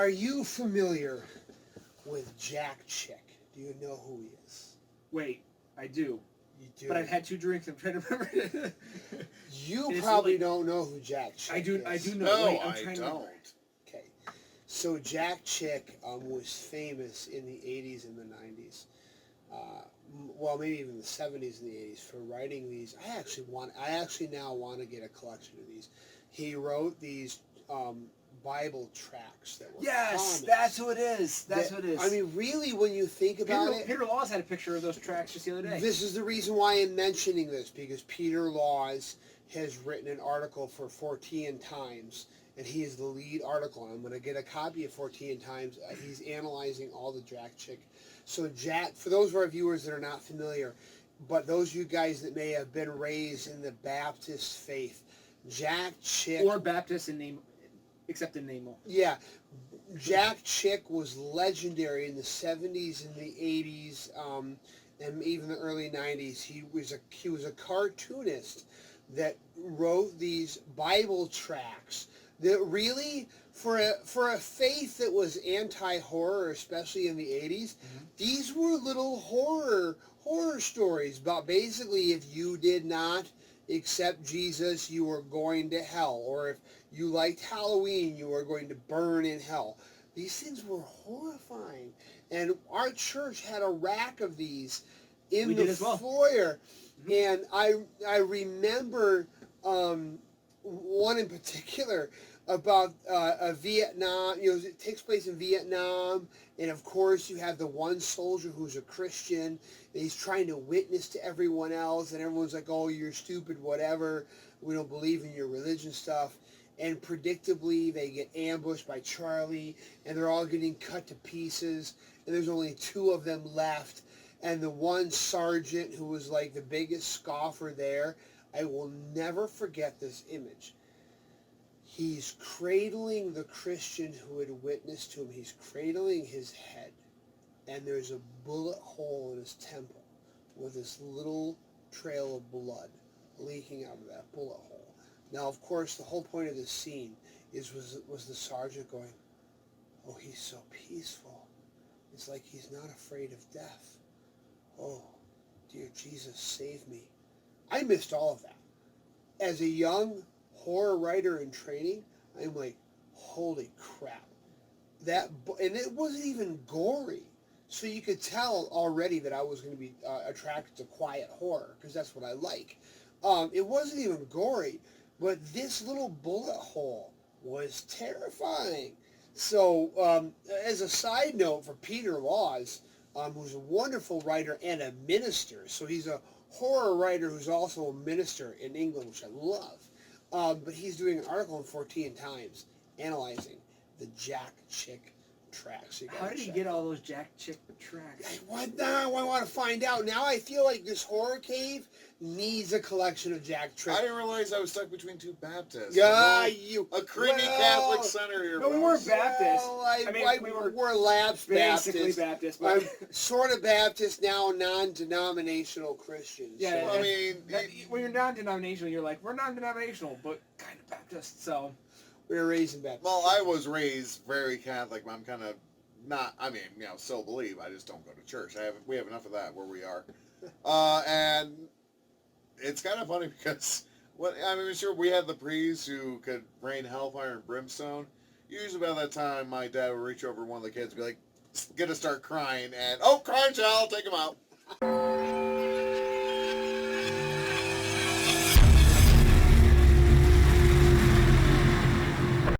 Are you familiar with Jack Chick? Do you know who he is? Wait, I do. You do. But I've had 2 drinks. I'm trying to remember. You probably don't know who Jack Chick is. I do know. No, Wait, I'm I trying to don't. remember. Okay. So Jack Chick was famous in the 80s and the 90s. Well, maybe even the 70s and the 80s for writing these. I actually now want to get a collection of these. He wrote these Bible tracts that were comics. That's who it is. That's who it is. I mean, really, when you think about it, Peter Laws had a picture of those tracks just the other day. this is the reason why I'm mentioning this, because Peter Laws has written an article for 14 Times, and he is the lead article. I'm going to get a copy of 14 Times. He's analyzing all the Jack Chick. So Jack, for those of our viewers that are not familiar, but those of you guys that may have been raised in the Baptist faith, Jack Chick... Or Baptist in name, except in name. Yeah. Jack Chick was legendary in the 70s and the 80s, and even the early 90s. He was a cartoonist that wrote these Bible tracts that really, for a faith that was anti-horror, especially in the 80s, these were little horror stories about basically if you did not accept Jesus, you were going to hell, or if you liked Halloween, you were going to burn in hell. These things were horrifying, and our church had a rack of these in the foyer, and I remember one in particular about a Vietnam. It takes place in Vietnam, and of course you have the one soldier who's a Christian, and he's trying to witness to everyone else, and everyone's like, "Oh, you're stupid, whatever. We don't believe in your religion stuff." And predictably, they get ambushed by Charlie, and they're all getting cut to pieces, and there's only 2 of them left. And the one sergeant who was like the biggest scoffer there, I will never forget this image. He's cradling the Christian who had witnessed to him. He's cradling his head, and there's a bullet hole in his temple with this little trail of blood leaking out of that bullet hole. Now, of course, the whole point of this scene was the sergeant going, "Oh, he's so peaceful. It's like he's not afraid of death. Oh, dear Jesus, save me." I missed all of that. As a young horror writer in training, I'm like, holy crap. And it wasn't even gory. So you could tell already that I was going to be attracted to quiet horror, because that's what I like. It wasn't even gory, but this little bullet hole was terrifying. So as a side note for Peter Laws, who's a wonderful writer and a minister, so he's a horror writer who's also a minister in England, which I love. But he's doing an article in 14 Times analyzing the Jack Chick tracks. How did he get all those Jack Chick tracks? What now? I want to find out. Now I feel like this horror cave needs a collection of Jack Chick. I didn't realize I was stuck between 2 Baptists. Yeah, a creamy Catholic center here. No, we weren't Baptists. Well, we're lapsed basically Baptists. Baptist. But I'm sort of Baptist now, non-denominational Christian. Yeah, so. I mean, when you're non-denominational, you're like, we're non-denominational, but kind of Baptist. So we were raised in Baptist. well, I was raised very Catholic. I'm kind of not. I mean, still believe. I just don't go to church. We have enough of that where we are, and it's kind of funny because sure, we had the priests who could rain hellfire and brimstone. Usually about that time, my dad would reach over one of the kids and be like, "Gonna start crying," and crying child, take him out.